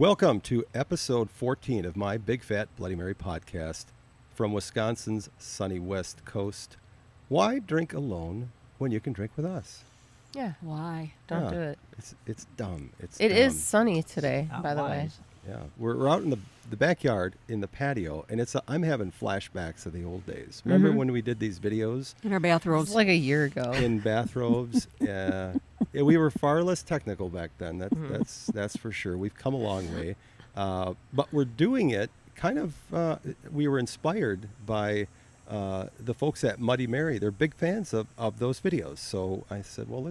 Welcome to episode 14 of my Big Fat Bloody Mary podcast from Wisconsin's sunny west coast. Why drink alone when you can drink with us? Yeah. Why? Don't do it. It's dumb. It dumb. is sunny today, Not by the way. wise. Yeah, we're out in the backyard in the patio, and I'm having flashbacks of the old days. Remember when we did these videos In our It bathrobes. was like a year ago. in bathrobes? Yeah, we were far less technical back then. That's for sure. We've come a long way, but we're doing it kind of. We were inspired by the folks at Muddy Mary. They're big fans of those videos. So I said, well,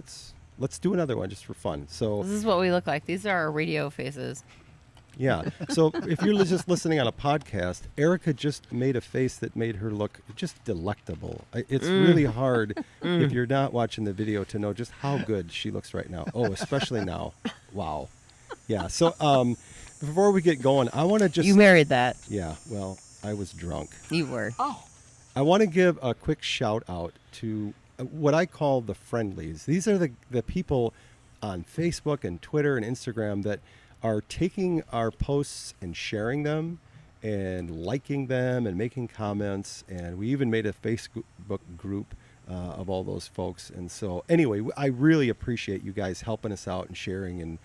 let's do another one just for fun. So This is what we look like. These are our radio faces. yeah. So if you're just listening on a podcast, Erica just made a face that made her look just delectable. It's really hard if you're not watching the video to know just how good she looks right now. Oh, especially now. Wow. Yeah. So before we get going, I want to just. You married that. Yeah. Well, I was drunk. You were. Oh, I want to give a quick shout out to what I call the friendlies. These are the people on Facebook and Twitter and Instagram that are taking our posts and sharing them and liking them and making comments. And we even made a Facebook group of all those folks. And so anyway, I really appreciate you guys helping us out and sharing. And,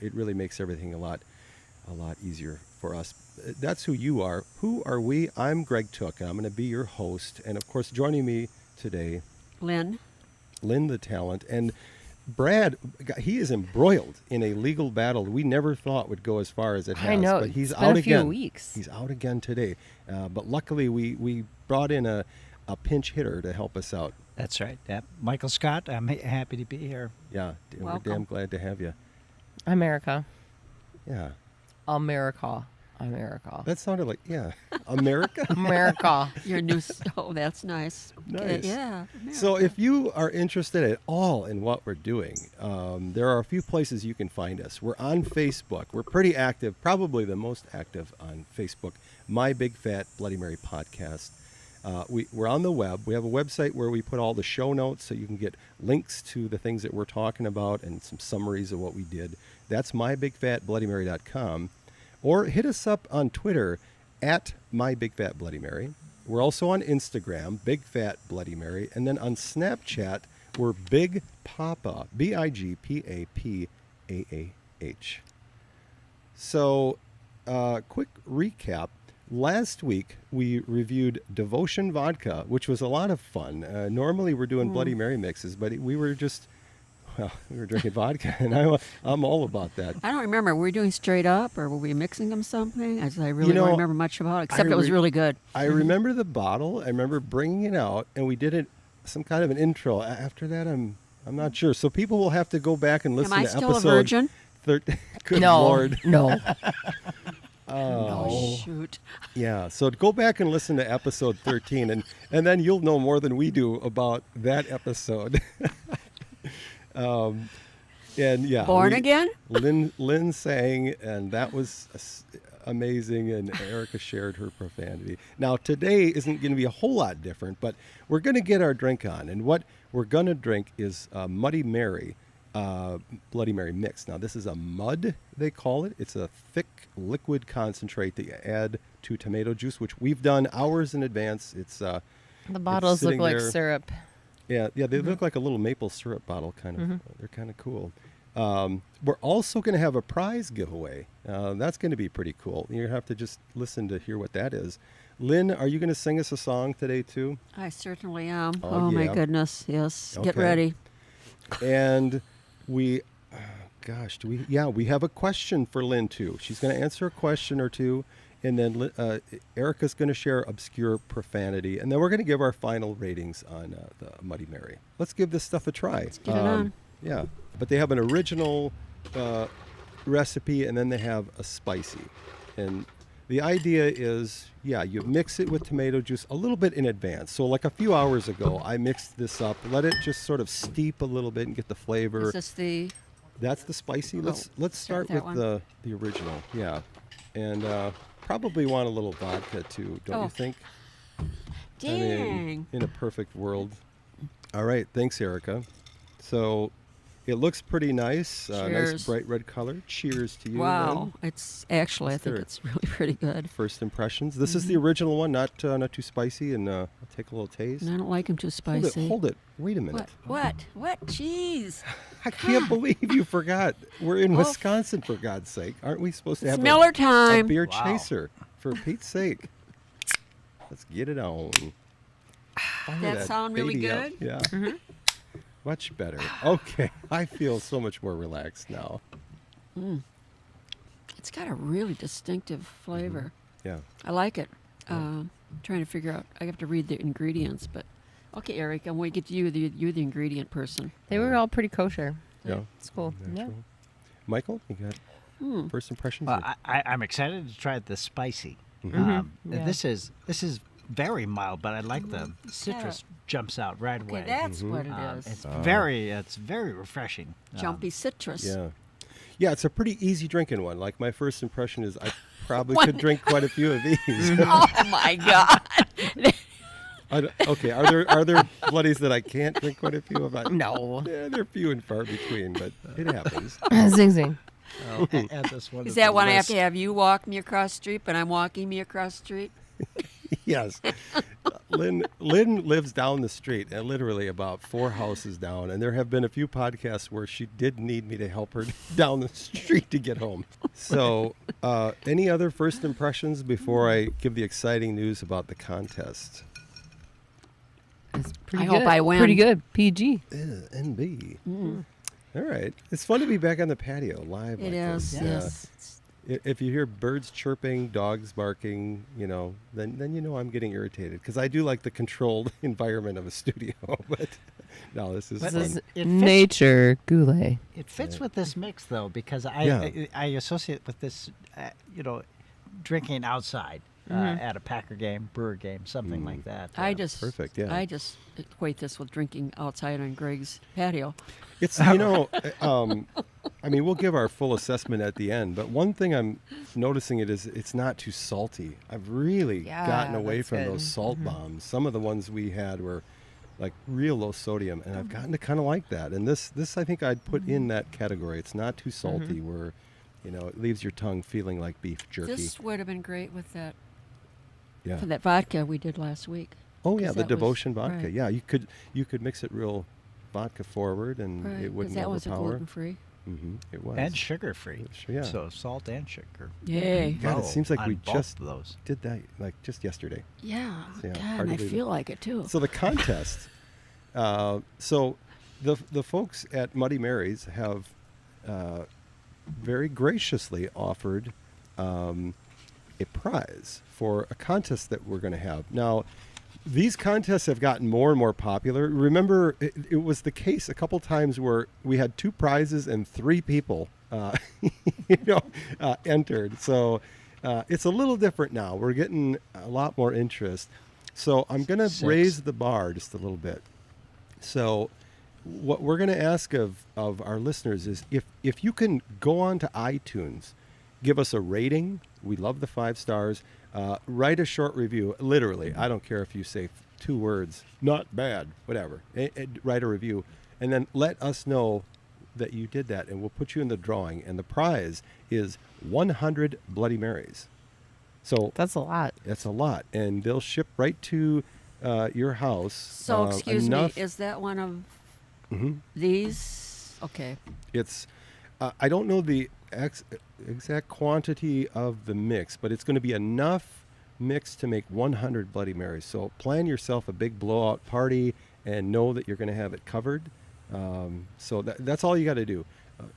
it really makes everything a lot easier for us. That's who you are. Who are we? I'm Greg Took, and I'm going to be your host. And of course, joining me today, Lynn. Lynn the Talent, and Brad. He is embroiled in a legal battle we never thought would go as far as it has. I know. But he's It's out been a few again. weeks. He's out again today. But luckily, we brought in a pinch hitter to help us out. That's right. Michael Scott, I'm happy to be here. Yeah, we're Welcome. damn glad to have you. America. Yeah, America. that sounded like America. America. Your new. Oh, that's nice. Nice. Yeah. So if you are interested at all in what we're doing, there are a few places you can find us. We're on Facebook. We're pretty active, probably the most active on Facebook, My Big Fat Bloody Mary Podcast. We're on the web. We have a website where we put all the show notes so you can get links to the things that we're talking about and some summaries of what we did. That's mybigfatbloodymary.com. Or hit us up on Twitter at MyBigFatBloodyMary. We're also on Instagram, Big Fat Bloody Mary. And then on Snapchat, we're Big Papa, BIGPAPAAH. So, quick recap. Last week, we reviewed Devotion Vodka, which was a lot of fun. Normally, we're doing Bloody Mary mixes, but we were drinking vodka, and I'm all about that. I don't remember. Were we doing straight up, or were we mixing them something? I really don't remember much about it, except it was really good. I remember the bottle. I remember bringing it out, and we did some kind of an intro. After that, I'm not sure. So people will have to go back and listen Am I to still a episode. virgin? Good no. Lord. No. Oh, shoot. Yeah. So go back and listen to episode 13, and then you'll know more than we do about that episode. And yeah, Born again? Lynn sang, and that was amazing. And Erica shared her profanity. Now today isn't going to be a whole lot different, but we're going to get our drink on, and what we're going to drink is Muddy Mary, Bloody Mary mix. Now this is a mud, they call it. It's a thick liquid concentrate that you add to tomato juice, which we've done hours in advance. It's The bottles look sitting like there. syrup. Yeah, they look like a little maple syrup bottle, kind of. They're kind of cool. We're also going to have a prize giveaway. That's going to be pretty cool. You have to just listen to hear what that is. Lynn, are you going to sing us a song today too? I certainly am. Oh, Oh, my yeah. goodness. Yes. Get Okay. ready. And we have a question for Lynn too. She's going to answer a question or two, and then Erica's going to share obscure profanity, and then we're going to give our final ratings on the Muddy Mary. Let's give this stuff a try. Let's get it on. Yeah, but they have an original recipe, and then they have a spicy. And the idea is, you mix it with tomato juice a little bit in advance. So like a few hours ago, I mixed this up, let it just sort of steep a little bit and get the flavor. Is this the... That's the spicy. Let's start that with one. the original. Yeah, and probably want a little vodka too, don't you think? Dang. I mean, in a perfect world. All right, thanks, Erica. So It looks pretty nice. Nice Cheers. bright red color. Cheers to you. Wow. Lynn. It's actually, I think Sure. it's really pretty good. First impressions. This is the original one, not too spicy, and I'll take a little taste. And I don't like them too Hold spicy. it, hold it. Wait a minute. What? Jeez. I can't believe you forgot. We're in Oh. Wisconsin, for God's sake. Aren't we supposed to It's have Miller a time. beer Wow. chaser? For Pete's sake. Let's get it on. Fire That sound really baby up. good? Yeah. Much better. Okay. I feel so much more relaxed now. It's got a really distinctive flavor. Yeah. I like it. Trying to figure out. I have to read the ingredients, but okay, Eric. I'm going to get to you. You're the ingredient person. They were all pretty kosher. Yeah. It's cool. Yeah. Natural. Michael, you got first impressions? Well, I'm excited to try the spicy. Yeah. This is very mild, but I like the citrus jumps out right away. Okay, that's what it is. It's very refreshing. Jumpy citrus. Yeah. Yeah, it's a pretty easy drinking one. Like my first impression is I probably could drink quite a few of these. Oh my God. Okay, are there bloodies that I can't drink quite a few of? No. Yeah, they're few and far between, but it happens. Zing zing. I'll add this one Is to that the when I have list. to have you walk me across the street, but I'm walking me across the street? Yes. Lynn lives down the street, and literally about 4 houses down, and there have been a few podcasts where she did need me to help her down the street to get home. So, any other first impressions before I give the exciting news about the contest? It's pretty I good. hope I win. Pretty good. PG. NB. All right. It's fun to be back on the patio live. It like is. this. Yes. If you hear birds chirping, dogs barking, then you know I'm getting irritated because I do like the controlled environment of a studio. But no, this is This fun. is It fits- nature goulet. It fits with this mix though, because Yeah. I associate with this, drinking outside at a Packer game, Brewer game, something like that. I just Perfect, yeah. I just equate this with drinking outside on Greg's patio. It's we'll give our full assessment at the end. But one thing I'm noticing is it's not too salty. I've really Yeah, gotten away that's from good. those salt bombs. Some of the ones we had were like real low sodium, and I've gotten to kind of like that. And this I think I'd put in that category. It's not too salty, where it leaves your tongue feeling like beef jerky. This would have been great with that Yeah. for that vodka we did last week. Oh yeah, 'cause the that was- devotion vodka. right. Yeah, you could mix it real vodka forward, and Right, it 'cause wouldn't that was a overpower. gluten free. It was. and sugar free. Yeah. So salt and sugar. Yay. God, it Low seems like on we both just of those. did that like just yesterday. Yeah. Yeah, God, hard and to I believe feel like it too. So the contest. So the folks at Muddy Mary's have very graciously offered a prize for a contest that we're going to have. Now, these contests have gotten more and more popular. Remember, it was the case a couple times where we had 2 prizes and 3 people, entered. So it's a little different now. We're getting a lot more interest. So I'm going to 6. raise the bar just a little bit. So what we're going to ask of our listeners is if you can go on to iTunes, give us a rating. We love the 5 stars. Write a short review. Literally, I don't care if you say 2 words, not bad, whatever. Write a review, and then let us know that you did that, and we'll put you in the drawing. And the prize is 100 Bloody Marys. So That's a lot. that's a lot, and they'll ship right to your house. So excuse enough- me, is that one of Mhm. these? Okay. It's I don't know the exact quantity of the mix, but it's going to be enough mix to make 100 Bloody Marys. So plan yourself a big blowout party and know that you're going to have it covered. So that's all you got to do.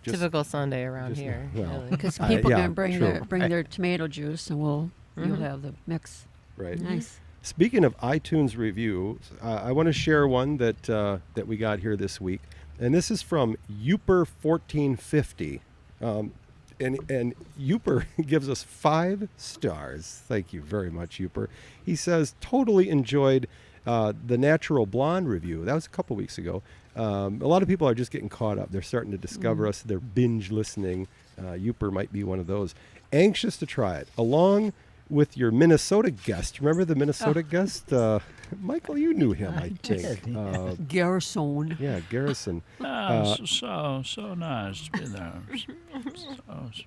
Just- Typical Sunday around just- here. well, really. Because people yeah, can bring true. their tomato juice, and you'll have the mix. Right. Nice. Speaking of iTunes reviews, I want to share one that we got here this week, and this is from Uper1450, and Uper gives us 5 stars. Thank you very much, Uper. He says totally enjoyed the Natural Blonde review. That was a couple weeks ago. A lot of people are just getting caught up. They're starting to discover us. They're binge listening. Uper might be one of those. Anxious to try it, along with your Minnesota guest. Remember the Minnesota guest? Michael, you knew him, I think. did, yeah. Garrison. Yeah, Garrison. So nice to be there.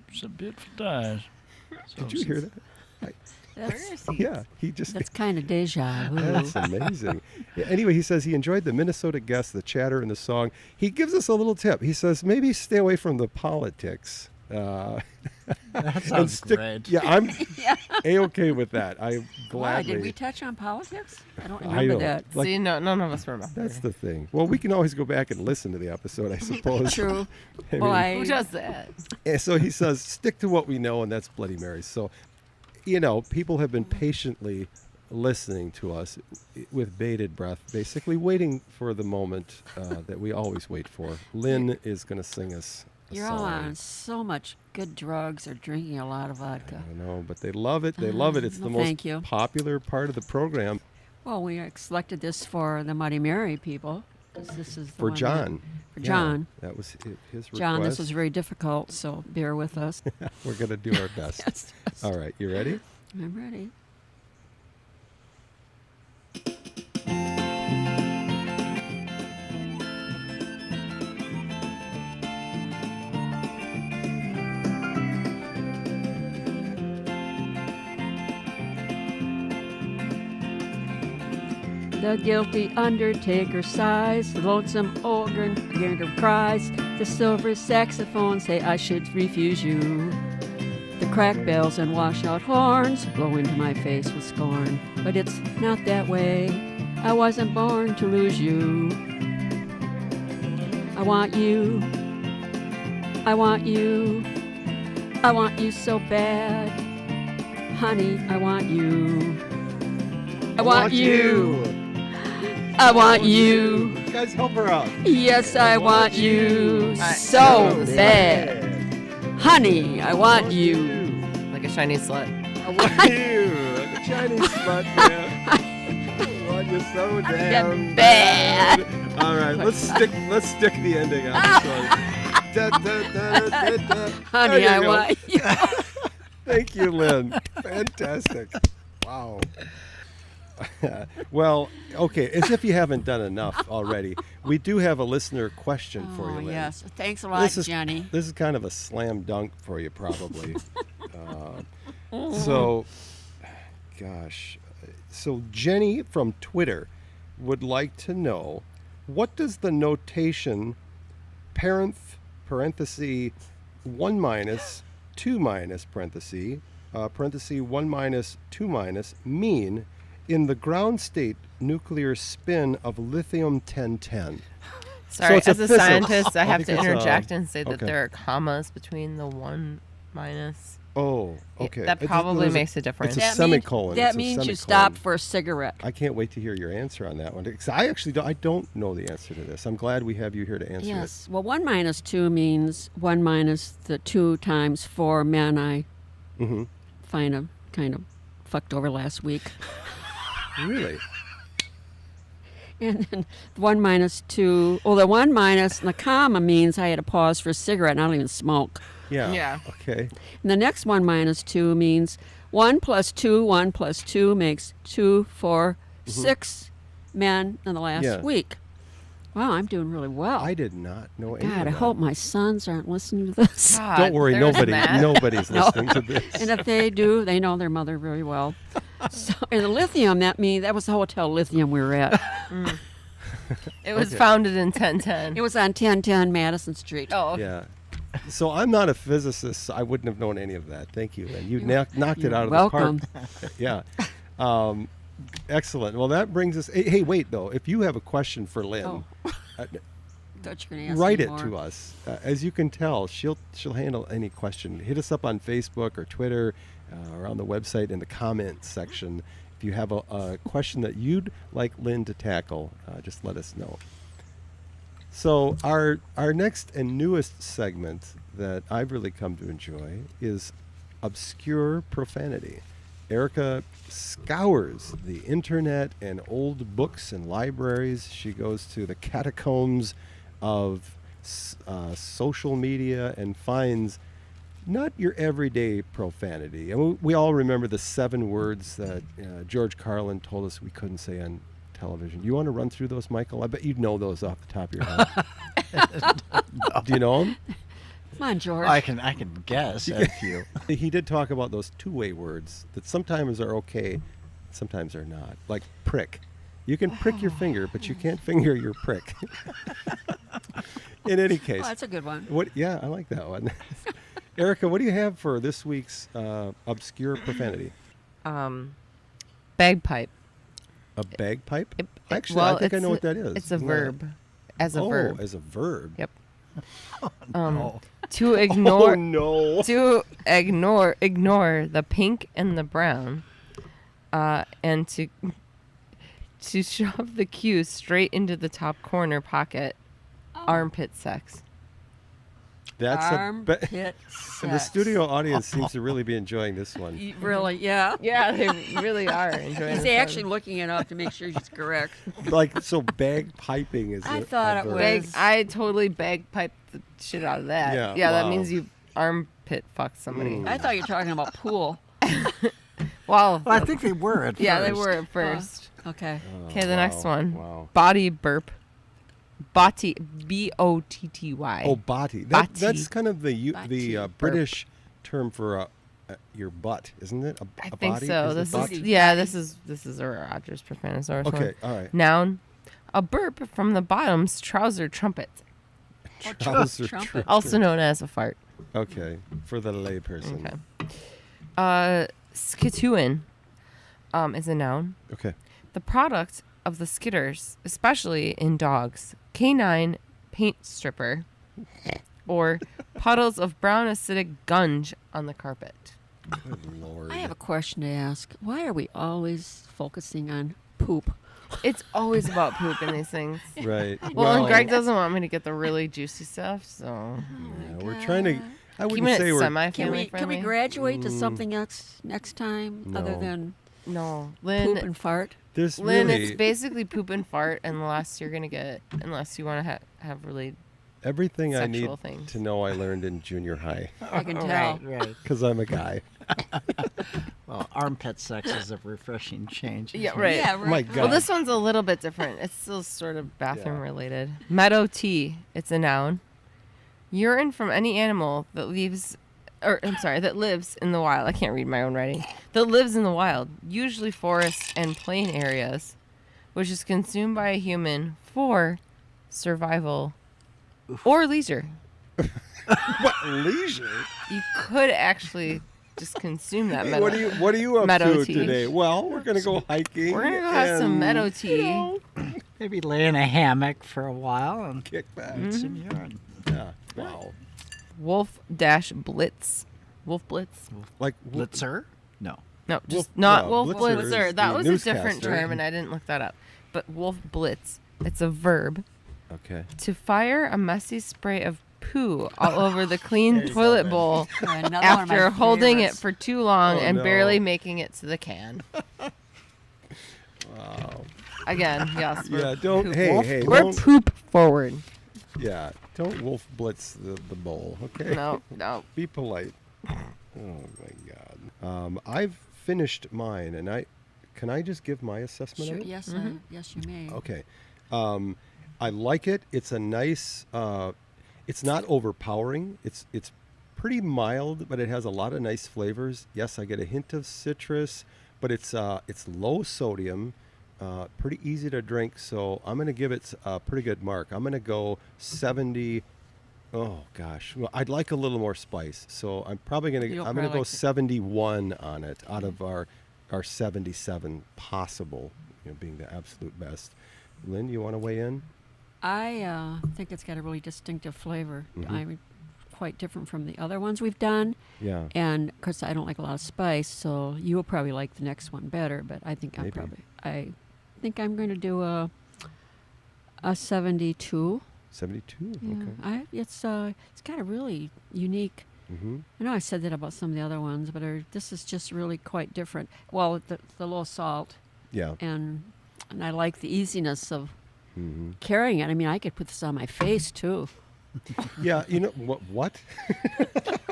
It's a beautiful day. Did you hear that? That's, Yeah, he just. that's kind of deja vu. That's amazing. Yeah, anyway, he says he enjoyed the Minnesota guest, the chatter, and the song. He gives us a little tip. He says maybe stay away from the politics. That and sounds great. Yeah, I'm Yeah. A-okay with that. I Why? gladly. Did we touch on politics? I don't I remember don't- that. Like- See, no, none of us remember. That's the thing. Well, we can always go back and listen to the episode, I suppose. True. I Well, mean, Who does that? and so he says, stick to what we know, and that's Bloody Marys. So, people have been patiently listening to us with bated breath, basically waiting for the moment that we always wait for. Lynn is going to sing us a You're all song. on so much good drugs or drinking a lot of vodka. I know, but they love it. They love it. It's the no, most thank you. popular part of the program Well, we selected this for the Muddy Mary people. 'Cause this is the for one John. For Yeah, John. that was his request. John, this was very difficult, so bear with us. We're going to do our best. Yes, yes. All right, you ready? I'm ready. The guilty undertaker sighs, the lonesome organ cries, the silver saxophone say I should refuse you. The crack bells and washout horns blow into my face with scorn, but it's not that way. I wasn't born to lose you. I want you. I want you. I want you so bad. Honey, I want you. I want you. I want you. Guys, help her out. Yes, I want you I- so bad. Honey, I want you. Like a shiny slut. I want you. Like a Chinese slut, man. I want you so damn bad. All right, let's stick the ending on this one. Da, da, da, da, da. Honey, There you I go. want you. Thank you, Lynn. Fantastic. Wow. Well, okay, as if you haven't done enough already, we do have a listener question for you, Oh, Lynn. yes. Thanks a lot, This is Jenny. This is kind of a slam dunk for you, probably. So, gosh. So Jenny from Twitter would like to know, what does the notation parenthesis 1 minus 2 minus parenthesis 1 minus 2 minus mean in the ground state nuclear spin of lithium-1010? Sorry, it's a as a physics. scientist, I I have think to it's a- interject and say that okay. there are commas between the 1 minus. Oh, okay. That It- probably there's makes a difference. It's a That semicolon. Means, that It's a means you semicolon. stopped for a cigarette. I can't wait to hear your answer on that one. 'Cause I actually don't know the answer to this. I'm glad we have you here to answer Yes. Well, 1 minus 2 means 1 minus the 2 times 4 men I it. Mm-hmm. kind of fucked over last week. Really? And then 1 minus 2, well, the 1 minus and the comma means I had to pause for a cigarette and I don't even smoke. Yeah. Yeah. Okay. And the next 1 minus 2 means 1 plus 2 makes 2, 4, 6 men in the last Yeah. week. Wow, I'm doing really well. I did not know any of God, I that. hope my sons aren't listening to this. God, Don't worry, there's that. nobody's No. listening to this. And if they do, they know their mother very well. So, and the lithium, that was the Hotel Lithium we were at. It was Okay. founded in 1010. It was on 1010 Madison Street. Oh, okay. Yeah. So I'm not a physicist. So I wouldn't have known any of that. Thank you, Lynn. You knocked it You're out of welcome. the park. Yeah. Excellent. Well, that brings us. Hey, wait though. If you have a question for Lynn, Oh. uh, Thought you were gonna ask write me it more. to us. As you can tell, she'll handle any question. Hit us up on Facebook or Twitter or on the website in the comments section. If you have a question that you'd like Lynn to tackle, just let us know. So our next and newest segment that I've really come to enjoy is obscure profanity. Erica scours the internet and old books and libraries. She goes to the catacombs of social media and finds not your everyday profanity. And we all remember the 7 words that George Carlin told us we couldn't say on television. You want to run through those, Michael? I bet you'd know those off the top of your head. Do you know them? Come on, George. I can guess a few. He did talk about those 2-way words that sometimes are okay, sometimes are not. Like prick. You can prick your finger, but you can't finger your prick. In any case. Oh, that's a good one. Yeah, I like that one. Erica, what do you have for this week's obscure profanity? Bagpipe. A bagpipe? It- Actually, well, I think I it's know a- what that is. It's a Yeah. verb. As a verb. As a verb. Yep. Oh. To ignore Oh, no. to ignore the pink and the brown, and to shove the cue straight into the top corner pocket. Armpit sex. That's Armpit the sex. studio audience seems to really be enjoying this one. Really, yeah. Yeah, they really are enjoying He's this actually one. looking it up to make sure she's correct. Like, so bagpiping is I a thought it verb. was- I totally bagpipe the shit out of that. Yeah, that wow. means you armpit fuck somebody. Mm. I thought you were talking about pool. Well, Well, I think they were at yeah, first. they were at first. Okay. Oh, Okay, the next wow, one. Wow. Body burp. Botty. B-O-T-T-Y. Oh, body. Body. That's kind of the Body. British term for your butt, isn't it? I A think body? so. Is it This body? is this is a Rogers Profanosaurus Okay, one. all right. Noun. A burp from the bottom's trouser trumpet, Trouser trumpet. trumpet. also known as a fart. Okay, for the layperson. Okay. Skituin is a noun. Okay. The product of the skitters, especially in dogs, canine paint stripper, or puddles of brown acidic gunge on the carpet. Good Lord. I have a question to ask. Why are we always focusing on poop? It's always about poop in these things. Right. Well, and Greg doesn't want me to get the really juicy stuff, so Yeah, we're trying to. I wouldn't keeping say it we're. semi-family Can we friendly. graduate to something else next time other No. than No, poop Lynn. and fart? There's Lynn, really it's basically poop and fart, unless you're gonna get, unless you want to have really. everything I need sexual things. to know. I learned in junior high I can tell. Right. because I'm a guy. Well, armpit sex is a refreshing change. Yeah, isn't it? right. Yeah, Oh my right. God. Well, this one's a little bit different. It's still sort of bathroom Yeah. related. Meadow tea. It's a noun. Urine from any animal that that lives in the wild. I can't read my own writing. That lives in the wild, usually forests and plain areas, which is consumed by a human for survival or leisure. What leisure? You could actually just consume that Hey, meadow. what are you up Meadow to tea. today? Well, we're gonna go hiking. We're gonna go have some and meadow tea. Maybe lay in a hammock for a while and Kick back. Mm-hmm. get some urine. Yeah. Wow. Wolf-Blitz. Wolf Blitz? Like Blitzer? No. No, just Wolf- not no, Wolf Blitzer Blitzer. is That the was a different newscaster. term, and I didn't look that up. But Wolf Blitz, it's a verb. Okay. To fire a messy spray of poo all over the clean toilet bowl Another one of my after holding it favorites. for too long Oh, and no. barely making it to the can. Wow. Again, yes. We're Yeah. Don't. poop- Hey. We're Don't, poop forward. yeah. Don't wolf blitz the bowl. Okay. No. Be polite. Oh my God. I've finished mine, and can I just give my assessment Sure, of it? yes, yes, you may. Okay. I like it. It's a nice. It's not overpowering. It's pretty mild, but it has a lot of nice flavors. Yes, I get a hint of citrus, but it's low sodium, pretty easy to drink. So I'm gonna give it a pretty good mark. I'm gonna go 70. Oh gosh, well, I'd like a little more spice, so I'm probably gonna You'll I'm gonna probably go like it. 71 on it out of our 77 possible, being the absolute best. Lynn, you want to weigh in? I think it's got a really distinctive flavor. Mhm. I'm quite different from the other ones we've done. Yeah. And of course, I don't like a lot of spice, so you will probably like the next one better. But I think Maybe. I think I'm going to do a 72. 72. Yeah, Okay. it's got a really unique. Mm-hmm. I know I said that about some of the other ones, but this is just really quite different. Well, the low salt, Yeah. and I like the easiness of Mm-hmm. carrying it. I mean, I could put this on my face too. Yeah, you know what?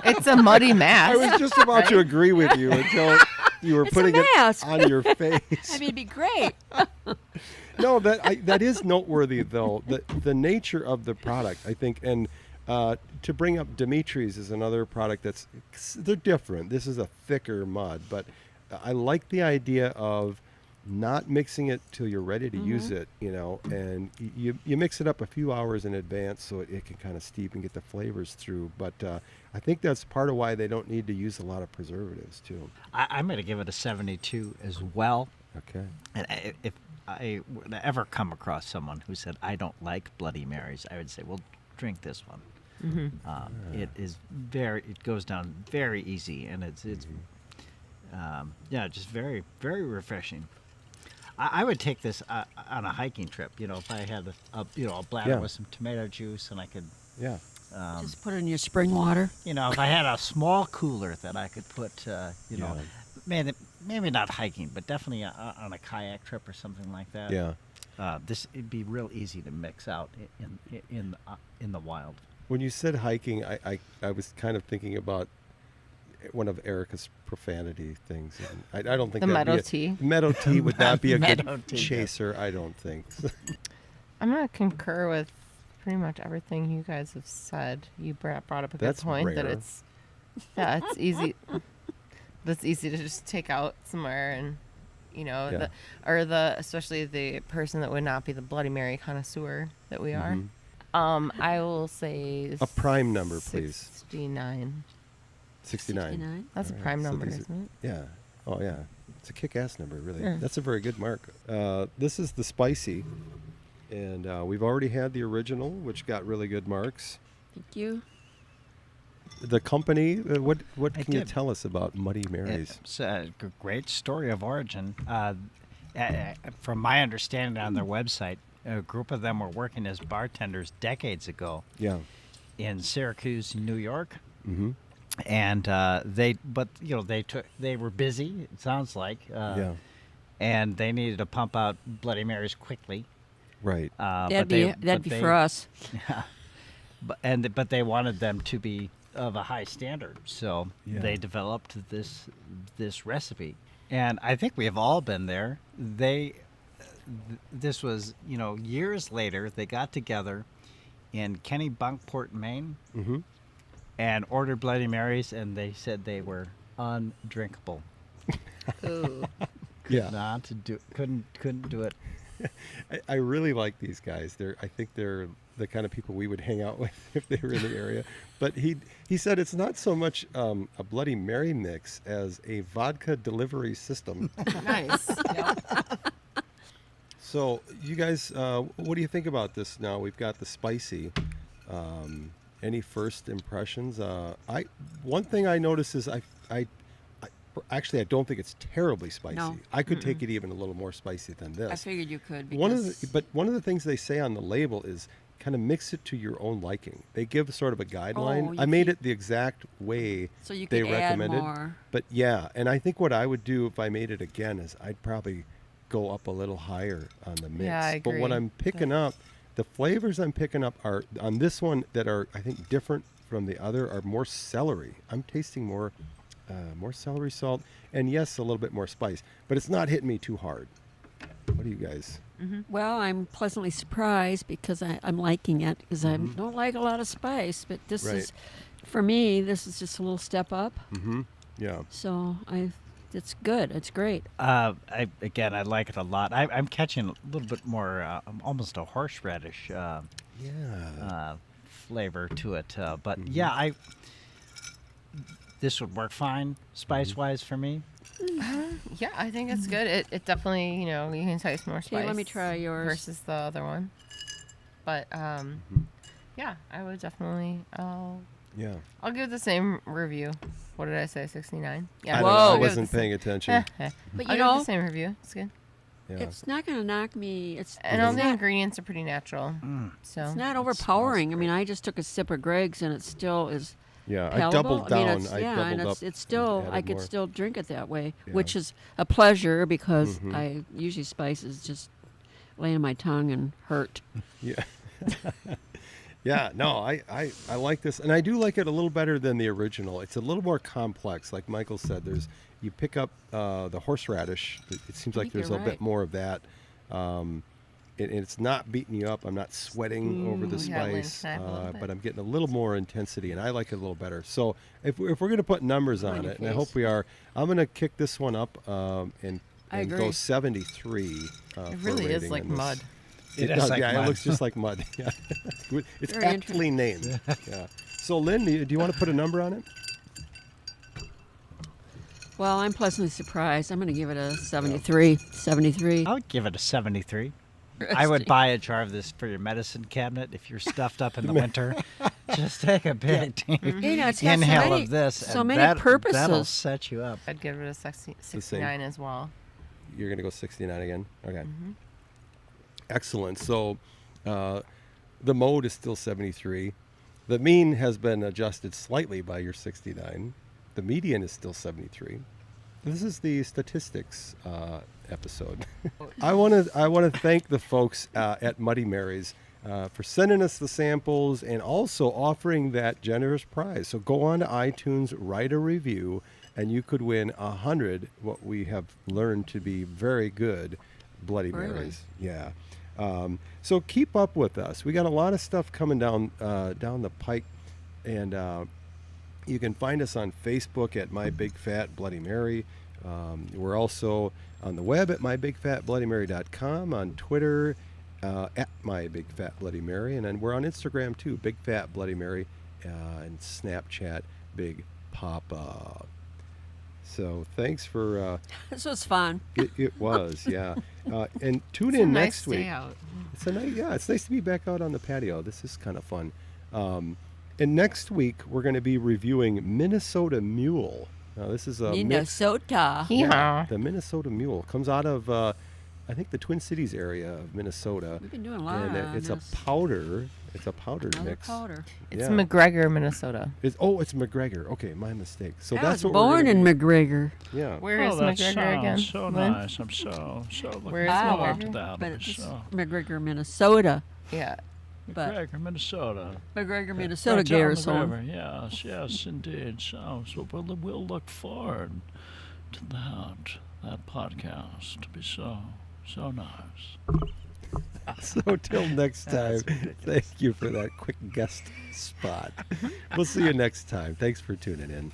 It's a muddy mask. I was just about to agree with you until you were It's a putting it mask. on your face. I mean, it'd be great. No, that is noteworthy though. The nature of the product, I think, and to bring up Dimitri's is another product they're different. This is a thicker mud, but I like the idea of not mixing it till you're ready to use it, and you mix it up a few hours in advance so it can kind of steep and get the flavors through. But I think that's part of why they don't need to use a lot of preservatives too. I'm going to give it a 72 as well. Okay. And if I would ever come across someone who said, I don't like Bloody Marys, I would say, well, drink this one. It is it goes down very easy, and it's just very, very refreshing. I would take this on a hiking trip. If I had a bladder with some tomato juice, and I could, Yeah. Just put it in your spring water. if I had a small cooler that I could put, maybe not hiking, but definitely on a kayak trip or something like that. Yeah. It'd be real easy to mix out in the wild. When you said hiking, I was kind of thinking about one of Erica's profanity things. And I don't think The that'd meadow be tea. Meadow tea would not be a Meadow good tea, chaser, I don't think. I'm going to concur with pretty much everything you guys have said. You brought up a good That's point that rare. it's easy. That's easy to just take out somewhere and, Yeah. especially the person that would not be the Bloody Mary connoisseur that we are. Mhm. I will say A prime number, please. 69. 69. 69. That's a All right, prime so number, these are- isn't it? Yeah. Oh, yeah. It's a kick-ass number, really. Yeah. That's a very good mark. This is the spicy, and we've already had the original, which got really good marks. Thank you. The company, what I can you did. tell us about Muddy Marys? It's a great story of origin. From my understanding on their website, a group of them were working as bartenders decades ago Yeah. in Syracuse, New York, Mm-hmm. and they were busy. It sounds like, Yeah. and they needed to pump out Bloody Marys quickly. Right. That'd be for us. But they wanted them to be of a high standard, so Yeah. they developed this recipe. And I think we have all been there. This was years later. They got together in Kennebunkport, Maine, Mm-hmm. and ordered Bloody Marys, and they said they were undrinkable. Ooh. Yeah. Not to do, couldn't do it. I really like these guys. I think they're the kind of people we would hang out with if they were in the area. But he said it's not so much a Bloody Mary mix as a vodka delivery system. Nice. Yep. So you guys, what do you think about this now? We've got the spicy. Any first impressions? One thing I notice is I actually I don't think it's terribly spicy. No. I could take it even a little more spicy than this. I figured you could. One Because of the things they say on the label is kind of mix it to your own liking. They give sort of a guideline. Oh, you I made can- it the exact way so you they could add recommended. more. But yeah, and I think what I would do if I made it again is I'd probably go up a little higher on the mix. Yeah, I But what agree. I'm picking up, the flavors I'm picking up are on this one that are I think different from the other are more celery. I'm tasting more celery salt, and yes, a little bit more spice, but it's not hitting me too hard. What do you guys? Well, I'm pleasantly surprised because I'm liking it because I don't like a lot of spice, but this Right. is, for me, this is just a little step up. Mm-hmm. Yeah. So it's good. It's great. I like it a lot. I'm catching a little bit more, almost a horseradish Yeah. flavor to it. But yeah, this would work fine spice-wise for me. Yeah, I think it's good. It definitely, you can taste more spice. Okay, let me try yours. versus the other one. But yeah, I would definitely. I'll Yeah. give the same review. What did I say? 69. Yeah. I don't know. Whoa. I I'll give it wasn't the paying same- attention. But I'll you give it know, the same review. It's good. Yeah. it's not going to knock me. And all it's the not, ingredients are pretty natural. So it's not overpowering. I mean, I just took a sip of Greg's and it still is Yeah. I palatable. doubled I mean, down. it's, I yeah, and doubled it's, up. it's still, and I added could more. still drink it that way, Yeah. which is a pleasure because Mhm. I usually spices just lay in my tongue and hurt. Yeah. Yeah, no, I like this, and I do like it a little better than the original. It's a little more complex, like Michael said. You pick up the horseradish. It seems like think there's a you're bit right. more of that. It's not beating you up. I'm not sweating over the Yeah, Lynn, spice, can I have a little bit? but I'm getting a little more intensity, and I like it a little better. So if we're going to put numbers on your it, and I hope face. we are, I'm going to kick this one up and I go agree. 73. It for a really is rating like on this. mud. It does, is like yeah, mud. it looks just like mud. Yeah. It's Very aptly named. Yeah. So, Lynn, do you want to put a number on it? Well, I'm pleasantly surprised. I'm going to give it a 73. 73. I would give it a 73. I would buy a jar of this for your medicine cabinet if you're stuffed up in the winter. Just take a big You know, it's got inhale so many, of this. so and many that'll purposes. set you up. I'd give it a 69 as well. You're going to go 69 again? Okay. Mm-hmm. Excellent. So, the mode is still 73. The mean has been adjusted slightly by your 69. The median is still 73. This is the statistics episode. I want to thank the folks at Muddy Mary's for sending us the samples and also offering that generous prize. So go on to iTunes, write a review, and you could win 100 what we have learned to be very good Bloody Really? Marys. Yeah. So keep up with us. We got a lot of stuff coming down the pike, and you can find us on Facebook at My Big Fat Bloody Mary. We're also on the web at mybigfatbloodymary.com, on Twitter at My Big Fat Bloody Mary, and then we're on Instagram too, Big Fat Bloody Mary, and Snapchat Big Papa. So thanks for This was fun. it was, yeah. And tune It's a in nice next week. day out. It's a nice, yeah. It's nice to be back out on the patio. This is kind of fun. And next week we're going to be reviewing Minnesota Mule. Now this is a mix. Minnesota. Yeah. The Minnesota Mule comes out of I think the Twin Cities area of Minnesota, We've been doing a lot and on it's this. a powder. It's a powder Another mix. powder. It's Yeah. McGregor, Minnesota. It's McGregor. Okay, my mistake. So I that's was what we're born gonna in be- McGregor. Yeah. Where is Oh, that McGregor sounds again? so Lynn? nice. I'm so looking Where is forward McGregor? to that. But I'm it's so McGregor, Minnesota. Yeah. But McGregor, Minnesota. McGregor, Minnesota Right down the Garrison. river. Yes, indeed. So we'll look forward to that podcast to be so nice. So till next time, thank you for that quick guest spot. We'll see you next time. Thanks for tuning in.